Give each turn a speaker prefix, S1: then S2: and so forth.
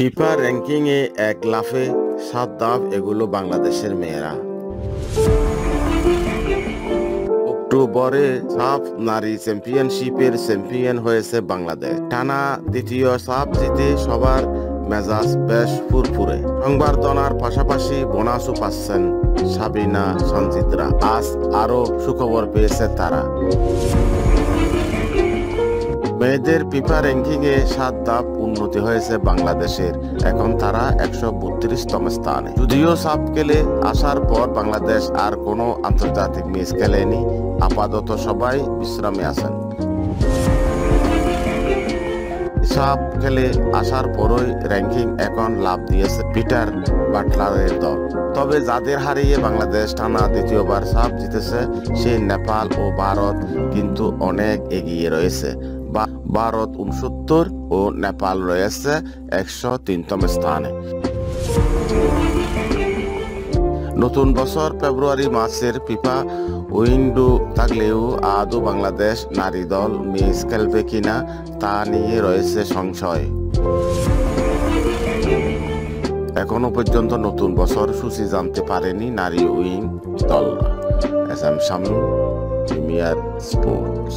S1: FIFA ranking এ এক লাফে 7 ধাপ এগুলো বাংলাদেশের মেয়েরা। অক্টোবরে সাফ নারী চ্যাম্পিয়নশিপের চ্যাম্পিয়ন হয়েছে বাংলাদেশ। টানা দ্বিতীয় সাফ জিতে সবার মেজাজ বেশ ফুরফুরে। সংবর্ধনার পাশাপাশি বোনাসও পাচ্ছেন সাবিনা সঞ্জিতরা। আজ আরো সুখবর পেয়েছে তারা। মেয়েদের ফিফা র্যাঙ্কিং এ 7 ধাপ উন্নতি হয়েছে বাংলাদেশের। এখন তারা 132তম স্থানে। যদিও সাফ খেলে আসার পর বাংলাদেশ আর কোনো আন্তর্জাতিক ম্যাচ খেলেনি। আপাতত সবাই বিশ্রামে আছেন। সাফ খেলে আসার পরই র্যাঙ্কিং এখন লাভ দিয়েছে পিটার বাটলারের দল। তবে যাদের হারিয়ে বাংলাদেশ টানা দ্বিতীয়বার সাফ জিতেছে সেই নেপাল ও ভারত কিন্তু অনেক এগিয়ে রয়েছে। ভারত 69 ও নেপাল রয়েছে 103তম স্থানে। নতুন বছর ফেব্রুয়ারি মাসের ফিফা উইন্ডো থাকলেও আদৌ বাংলাদেশ নারী দল ম্যাচ খেলবে কিনা তা নিয়ে রয়েছে সংশয়। এখনো পর্যন্ত নতুন বছর সূচি জানতে পারেনি নারী উইং দলরা। S M Shamim, premier sports.